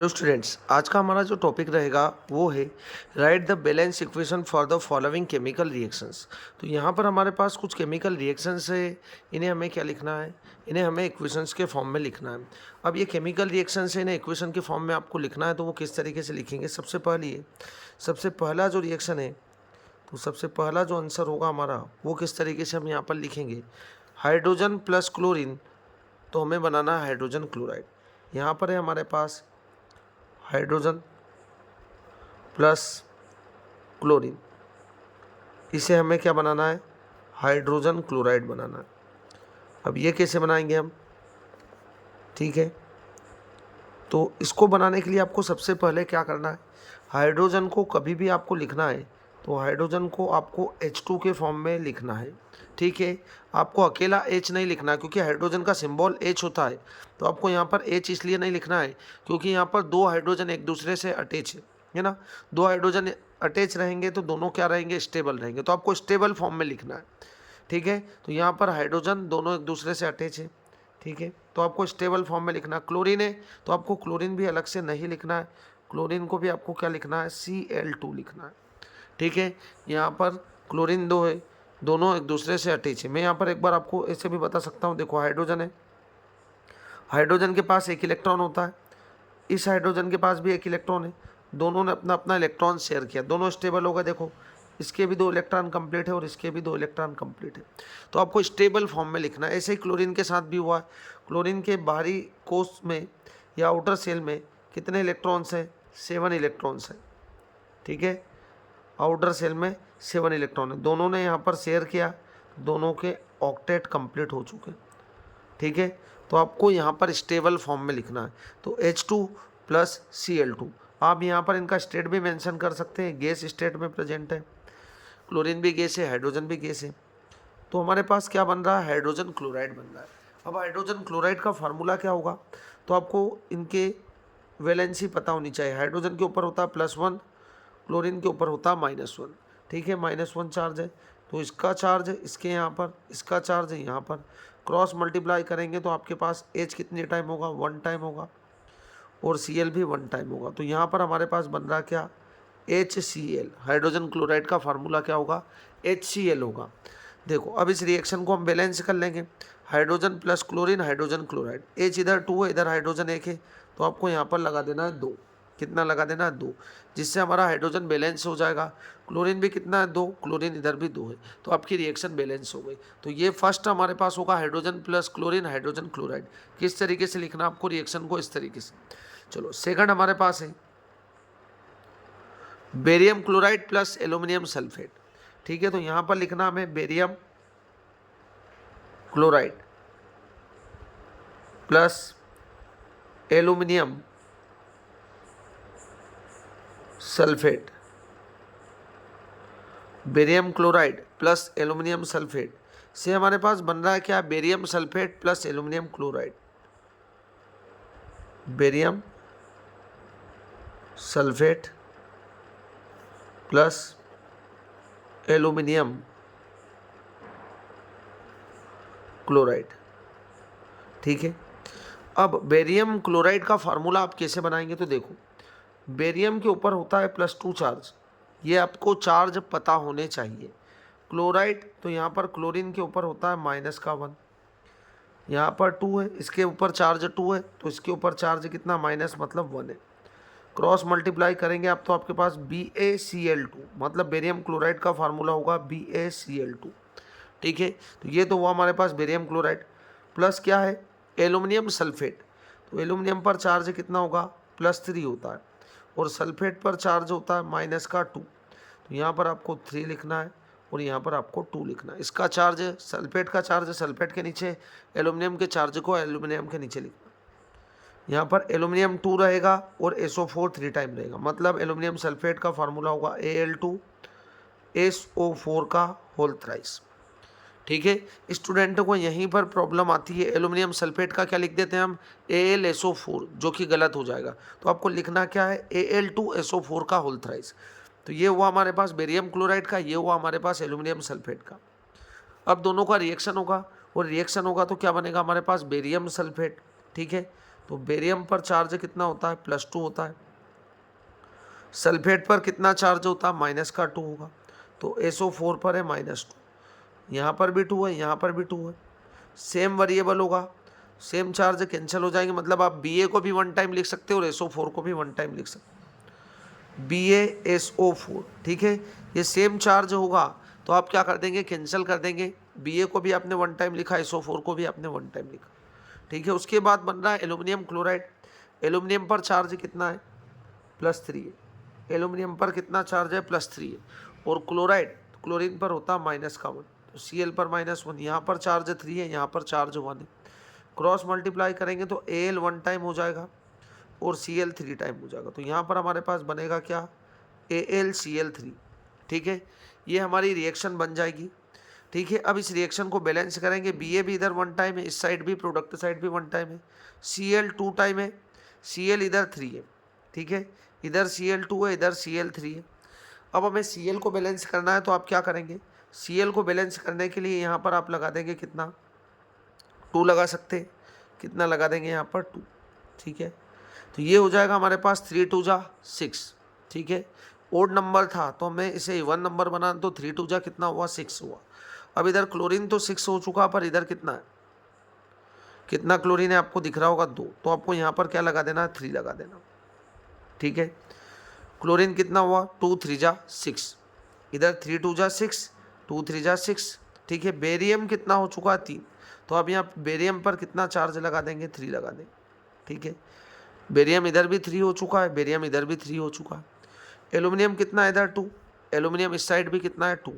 तो स्टूडेंट्स, आज का हमारा जो टॉपिक रहेगा वो है right the balance equation for the following chemical reactions. तो यहाँ पर हमारे पास कुछ केमिकल रिएक्शंस है। इन्हें हमें क्या लिखना है? इन्हें हमें इक्वेशंस के फॉर्म में लिखना है। अब ये केमिकल रिएक्शंस है, इन्हें इक्वेशन के फॉर्म में आपको लिखना है, तो वो किस तरीके से लिखेंगे? सबसे पहला जो रिएक्शन है, तो सबसे पहला जो आंसर होगा हमारा वो किस तरीके से हम यहाँ पर लिखेंगे? हाइड्रोजन प्लस क्लोरीन, तो हमें बनाना है हाइड्रोजन क्लोराइड। यहाँ पर है हमारे पास हाइड्रोजन प्लस क्लोरीन, इसे हमें क्या बनाना है? हाइड्रोजन क्लोराइड बनाना है। अब ये कैसे बनाएंगे हम? ठीक है, तो इसको बनाने के लिए आपको सबसे पहले क्या करना है? हाइड्रोजन को कभी भी आपको लिखना है तो हाइड्रोजन को आपको H2 के फॉर्म में लिखना है। ठीक है, आपको अकेला H नहीं लिखना, क्योंकि हाइड्रोजन का सिंबल H होता है। तो आपको यहाँ पर H इसलिए नहीं लिखना है क्योंकि यहाँ पर दो हाइड्रोजन एक दूसरे से अटैच है ना। दो हाइड्रोजन अटैच रहेंगे तो दोनों क्या रहेंगे? स्टेबल रहेंगे। तो आपको स्टेबल फॉर्म में लिखना है। ठीक है, तो यहाँ पर हाइड्रोजन दोनों एक दूसरे से अटैच है। ठीक है, तो आपको स्टेबल फॉर्म में लिखना है। क्लोरीन है तो आपको क्लोरीन भी अलग से नहीं लिखना है, क्लोरीन को भी आपको क्या लिखना है? Cl2 लिखना है। ठीक है, यहाँ पर क्लोरीन दो है, दोनों एक दूसरे से अटैच है। मैं यहाँ पर एक बार आपको ऐसे भी बता सकता हूँ। देखो, हाइड्रोजन है, हाइड्रोजन के पास एक इलेक्ट्रॉन होता है, इस हाइड्रोजन के पास भी एक इलेक्ट्रॉन है। दोनों ने अपना अपना इलेक्ट्रॉन शेयर किया, दोनों स्टेबल हो गए। देखो, इसके भी दो इलेक्ट्रॉन कंप्लीट है और इसके भी दो इलेक्ट्रॉन कंप्लीट है। तो आपको स्टेबल फॉर्म में लिखना है। ऐसे ही क्लोरीन के साथ भी हुआ है। क्लोरीन के बाहरी कोष में या आउटर सेल में कितने इलेक्ट्रॉन्स हैं? 7 इलेक्ट्रॉन्स हैं। ठीक है, आउटर सेल में 7 इलेक्ट्रॉन है, दोनों ने यहाँ पर शेयर किया, दोनों के ऑक्टेट कंप्लीट हो चुके हैं। ठीक है, तो आपको यहाँ पर स्टेबल फॉर्म में लिखना है। तो H2 प्लस Cl2, आप यहाँ पर इनका स्टेट भी मेंशन कर सकते हैं, गैस स्टेट में प्रेजेंट है। क्लोरीन भी गैस है, हाइड्रोजन भी गैस है। तो हमारे पास क्या बन रहा है? हाइड्रोजन क्लोराइड बन रहा है। अब हाइड्रोजन क्लोराइड का फार्मूला क्या होगा? तो आपको इनके वैलेंसी पता होनी चाहिए। हाइड्रोजन के ऊपर होता है +1, क्लोरीन के ऊपर होता है -1। ठीक है, -1 चार्ज है, तो इसका चार्ज इसके यहाँ पर, इसका चार्ज यहाँ पर, क्रॉस मल्टीप्लाई करेंगे तो आपके पास H कितने टाइम होगा? 1 टाइम होगा, और Cl भी 1 टाइम होगा। तो यहाँ पर हमारे पास बन रहा क्या? HCl। हाइड्रोजन क्लोराइड का फार्मूला क्या होगा? HCl होगा। देखो, अब इस रिएक्शन को हम बैलेंस कर लेंगे। Hydrogen plus chlorine, hydrogen chloride, H इधर 2 है, इधर हाइड्रोजन 1 है, तो आपको यहाँ पर लगा देना है 2। कितना लगा देना है? 2, जिससे हमारा हाइड्रोजन बैलेंस हो जाएगा। क्लोरीन भी कितना है? 2, क्लोरीन इधर भी 2 है, तो आपकी रिएक्शन बैलेंस हो गई। तो ये फर्स्ट हमारे पास होगा hydrogen plus chlorine, hydrogen chloride. किस तरीके से लिखना आपको रिएक्शन को? इस तरीके से। चलो, सेकंड हमारे पास है barium chloride plus aluminium sulphate. ठीक है, तो यहाँ पर लिखना हमें barium chloride plus aluminium sulphate. Barium chloride plus aluminium sulphate से हमारे पास बन रहा है क्या? Barium sulphate plus aluminium chloride. Barium sulphate plus aluminium chloride. ठीक है, अब बेरियम क्लोराइड का फार्मूला आप कैसे बनाएंगे? तो देखो, बेरियम के ऊपर होता है +2 चार्ज, ये आपको चार्ज पता होने चाहिए। क्लोराइड, तो यहाँ पर क्लोरीन के ऊपर होता है -1, यहाँ पर 2 है, इसके ऊपर चार्ज 2 है, तो इसके ऊपर चार्ज कितना? माइनस, मतलब 1 है। क्रॉस मल्टीप्लाई करेंगे आप तो आपके पास BaCl2, मतलब बेरियम क्लोराइड का फार्मूला होगा BaCl2। ठीक है, तो ये तो हुआ हमारे पास बेरियम क्लोराइड। प्लस क्या है? एल्यूमिनियम सल्फेट, तो एल्यूमिनियम पर चार्ज कितना होगा? +3 होता है, और सल्फेट पर चार्ज होता है -2। तो यहाँ पर आपको 3 लिखना है और यहाँ पर आपको 2 लिखना है। इसका चार्ज, सल्फेट का चार्ज सल्फेट के नीचे, एल्यूमिनियम के चार्ज को एल्यूमिनियम के नीचे लिखना। यहाँ पर एल्यूमिनियम 2 रहेगा और SO4 3 टाइम रहेगा, मतलब एल्यूमिनियम सल्फेट का फार्मूला होगा Al2SO4 का होल थ्राइस। ठीक है, स्टूडेंट को यहीं पर प्रॉब्लम आती है। एल्यूमिनियम सल्फेट का क्या लिख देते हैं हम? AlSO4, जो कि गलत हो जाएगा। तो आपको लिखना क्या है? Al2SO4 का होल थ्राइस। तो ये हुआ हमारे पास बेरियम क्लोराइड का, ये हुआ हमारे पास एल्यूमिनियम सल्फेट का। अब दोनों का रिएक्शन होगा, और रिएक्शन होगा तो क्या बनेगा हमारे पास? Barium sulphate. ठीक है, तो बेरियम पर चार्ज कितना होता है, +2 होता है। सल्फेट पर कितना चार्ज होता है, -2 होगा। तो SO4 पर है -2, यहाँ पर भी 2 है, यहाँ पर भी 2 है। सेम वेरिएबल होगा, सेम चार्ज कैंसिल हो जाएंगे, मतलब आप Ba को भी वन टाइम लिख सकते हो और SO4 को भी वन टाइम लिख सकते हो, BaSO4, ठीक है। ये सेम चार्ज होगा तो आप क्या कर देंगे, कैंसिल कर देंगे। Ba को भी आपने वन टाइम लिखा, SO4 को भी आपने वन टाइम लिखा, ठीक है। उसके बाद बन रहा है एल्यूमिनियम क्लोराइड। एल्यूमिनियम पर चार्ज कितना है, +3 है। एल्यूमिनियम पर कितना चार्ज है, +3 है। और क्लोराइड, क्लोरीन पर होता है -1, तो Cl पर -1, यहाँ पर चार्ज 3 है, यहाँ पर चार्ज 1 है। क्रॉस मल्टीप्लाई करेंगे तो Al वन टाइम हो जाएगा और Cl 3 टाइम हो जाएगा। तो यहाँ पर हमारे पास बनेगा क्या, AlCl3, ठीक है। ये हमारी रिएक्शन बन जाएगी, ठीक है। अब इस रिएक्शन को बैलेंस करेंगे, Ba भी इधर वन टाइम है, इस साइड भी प्रोडक्ट साइड भी वन टाइम है। Cl 2 टाइम है, Cl इधर 3 है, ठीक है। इधर Cl 2 है, इधर Cl 3 है। अब हमें Cl को बैलेंस करना है तो आप क्या करेंगे, Cl को बैलेंस करने के लिए यहाँ पर आप लगा देंगे कितना, 2 लगा सकते हैं। कितना लगा देंगे यहाँ पर 2, ठीक है। तो ये हो जाएगा हमारे पास 3 2 जा 6, ठीक है। ओड नंबर था तो हमें इसे इवन नंबर बनाना, तो 3 2 जा कितना हुआ, 6 हुआ। अब इधर क्लोरीन तो 6 हो चुका, पर इधर कितना है, कितना क्लोरीन है आपको दिख रहा होगा 2, तो आपको यहाँ पर क्या लगा देना है, 3 लगा देना, ठीक है। क्लोरीन कितना हुआ, 2 3 जा 6, इधर 3 2 जा 6, 2 3 जा 6, ठीक है। बेरियम कितना हो चुका है, 3, तो अब यहाँ बेरियम पर कितना चार्ज लगा देंगे, 3 लगा देंगे, ठीक है। बेरियम इधर भी 3 हो चुका है, बेरियम इधर भी 3 हो चुका है। एल्यूमिनियम कितना है, इधर 2, एल्यूमिनियम इस साइड भी कितना है, 2।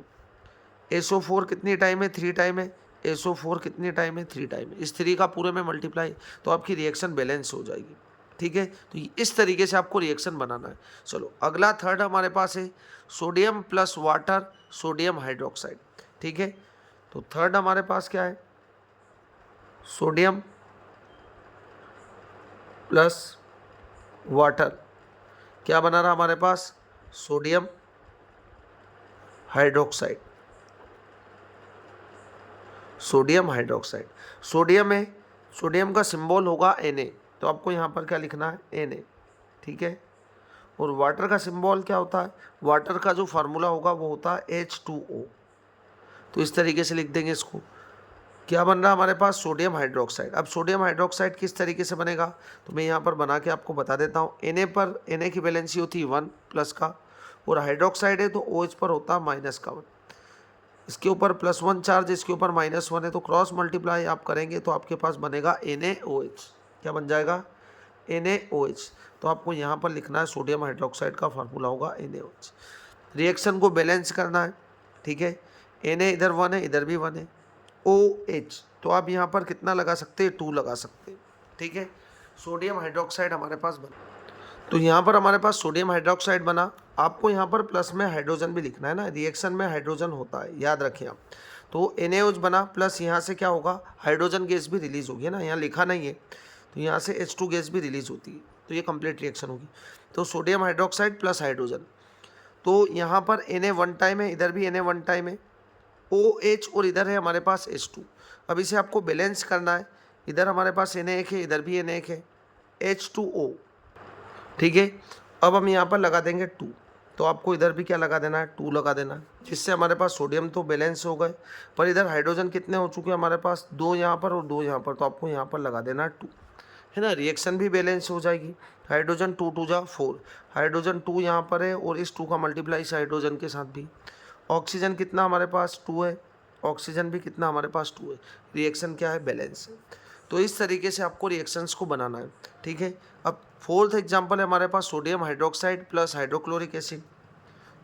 SO4 कितनी टाइम है, 3 टाइम है। SO4 कितनी टाइम है, 3 टाइम है। इस 3 का पूरे में मल्टीप्लाई, तो आपकी रिएक्शन बैलेंस हो जाएगी, ठीक है। तो इस तरीके से आपको रिएक्शन बनाना है। चलो अगला थर्ड हमारे पास है sodium plus water, sodium hydroxide, ठीक है। तो थर्ड हमारे पास क्या है, सोडियम प्लस वाटर, क्या बना रहा हमारे पास, sodium hydroxide, sodium hydroxide. Sodium है, सोडियम का सिंबल होगा Na, तो आपको यहाँ पर क्या लिखना है, Na, ठीक है। और वाटर का सिंबल क्या होता है, वाटर का जो फार्मूला होगा वो होता है H2O, तो इस तरीके से लिख देंगे इसको। क्या बन रहा है हमारे पास, सोडियम हाइड्रोक्साइड। अब सोडियम हाइड्रोक्साइड किस तरीके से बनेगा, तो मैं यहाँ पर बना के आपको बता देता हूँ। Na पर, Na की वैलेंसी होती है 1 प्लस का, और हाइड्रोक्साइड है तो OH पर होता है -1। इसके ऊपर +1 चार्ज, इसके ऊपर -1 है, तो क्रॉस मल्टीप्लाई आप करेंगे तो आपके पास बनेगा NaOH। क्या बन जाएगा, NaOH। तो आपको यहाँ पर लिखना है सोडियम हाइड्रोक्साइड का फार्मूला होगा NaOH। रिएक्शन को बैलेंस करना है, ठीक है। Na इधर 1 है, इधर भी 1 है। OH, तो आप यहाँ पर कितना लगा सकते हैं, 2 लगा सकते हैं, ठीक है। सोडियम हाइड्रोक्साइड हमारे पास बना, तो यहाँ पर हमारे पास सोडियम हाइड्रोक्साइड बना। आपको यहाँ पर प्लस में हाइड्रोजन भी लिखना है ना, रिएक्शन में हाइड्रोजन होता है, याद रखिए आप। तो NaOH बना, प्लस यहाँ से क्या होगा, हाइड्रोजन गैस भी रिलीज होगी ना, यहाँ लिखा नहीं है, तो यहाँ से H2 गैस भी रिलीज होती है, तो ये कंप्लीट रिएक्शन होगी। तो सोडियम हाइड्रोक्साइड प्लस हाइड्रोजन, तो यहाँ पर Na वन टाइम है, इधर भी Na वन टाइम है, OH, और इधर है हमारे पास H2। अब इसे आपको बैलेंस करना है, इधर हमारे पास Na एक है, इधर भी Na एक है, H2O, ठीक है। अब हम यहाँ पर लगा देंगे 2, तो आपको इधर भी क्या लगा देना है, 2 लगा देना है, जिससे हमारे पास सोडियम तो बैलेंस हो गए, पर इधर हाइड्रोजन कितने हो चुके हैं हमारे पास, 2 यहाँ पर और 2 यहाँ पर, तो आपको यहाँ पर लगा देना है 2, है ना। रिएक्शन भी बैलेंस हो जाएगी। हाइड्रोजन 2 2 जा 4, हाइड्रोजन 2 यहाँ पर है और इस 2 का मल्टीप्लाई इस हाइड्रोजन के साथ भी। ऑक्सीजन कितना हमारे पास, 2 है, ऑक्सीजन भी कितना हमारे पास 2 है। रिएक्शन क्या है, बैलेंस है। तो इस तरीके से आपको रिएक्शंस को बनाना है, ठीक है। अब फोर्थ एग्जांपल है हमारे पास sodium hydroxide plus hydrochloric acid.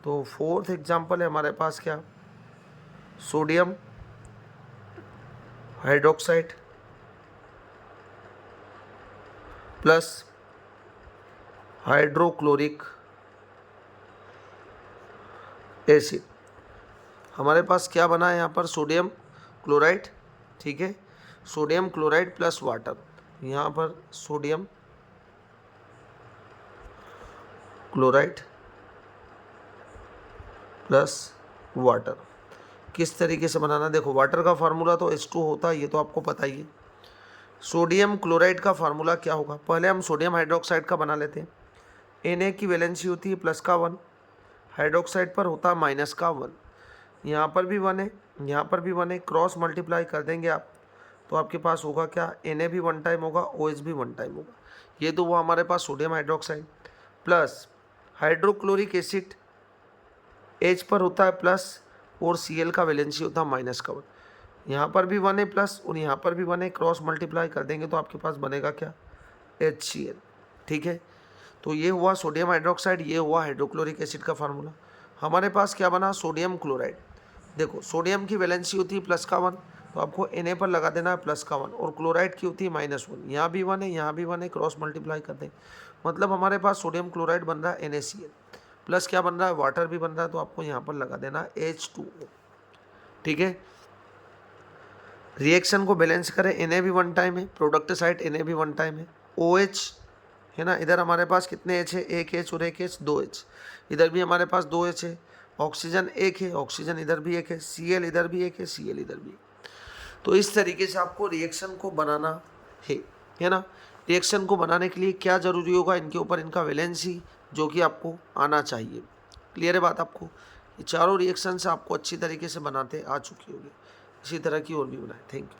तो फोर्थ एग्जांपल है हमारे पास क्या, sodium hydroxide plus hydrochloric acid. हमारे पास क्या बना है यहाँ पर, सोडियम क्लोराइड, ठीक है। सोडियम क्लोराइड प्लस वाटर, यहाँ पर सोडियम क्लोराइड प्लस वाटर। किस तरीके से बनाना, देखो वाटर का फार्मूला तो H2 होता है, ये तो आपको पता ही है, सोडियम क्लोराइड का फार्मूला क्या होगा? पहले हम सोडियम हाइड्रोक्साइड का बना लेते हैं। Na की वैलेंसी होती है प्लस का 1, हाइड्रोक्साइड पर होता है माइनस का 1। यहाँ पर भी 1 है, यहाँ पर भी 1 है, क्रॉस मल्टीप्लाई कर देंगे आप तो आपके पास होगा क्या? Na भी 1 टाइम होगा, OH भी 1 टाइम होगा। ये तो वो हमारे पास sodium hydroxide plus hydrochloric acid H पर होता है प्लस और Cl का वैलेंसी होता है माइनस का 1। यहाँ पर भी 1 है प्लस और यहाँ पर भी 1 है, क्रॉस मल्टीप्लाई कर देंगे तो आपके पास बनेगा क्या? HCl। ठीक है, तो ये हुआ सोडियम हाइड्रोक्साइड, ये हुआ हाइड्रोक्लोरिक एसिड का फार्मूला। हमारे पास क्या बना? Sodium chloride. देखो सोडियम की वैलेंसी होती है प्लस का 1 तो आपको Na पर लगा देना है प्लस का 1 और क्लोराइड की होती है -1। यहाँ भी 1 है, यहाँ भी 1 है, क्रॉस मल्टीप्लाई कर दें मतलब हमारे पास सोडियम क्लोराइड बन रहा है NaCl प्लस क्या बन रहा है? वाटर भी बन रहा है तो आपको यहाँ पर लगा देना है H2O। ठीक है, रिएक्शन को बैलेंस करें, Na भी 1 टाइम है, प्रोडक्ट साइड Na भी 1 टाइम है, OH है ना, इधर हमारे पास कितने H है? एक H और एक H, 2H। इधर भी हमारे पास 2H है, ऑक्सीजन एक है, ऑक्सीजन इधर भी एक है, Cl इधर भी एक है, Cl इधर भी। तो इस तरीके से आपको रिएक्शन को बनाना है ना। रिएक्शन को बनाने के लिए क्या ज़रूरी होगा? इनके ऊपर इनका वैलेंसी जो कि आपको आना चाहिए। क्लियर है बात आपको? ये चारों रिएक्शंस आपको अच्छी तरीके से बनाते आ चुकी होगी। इसी तरह की और भी बनाए। Thank you.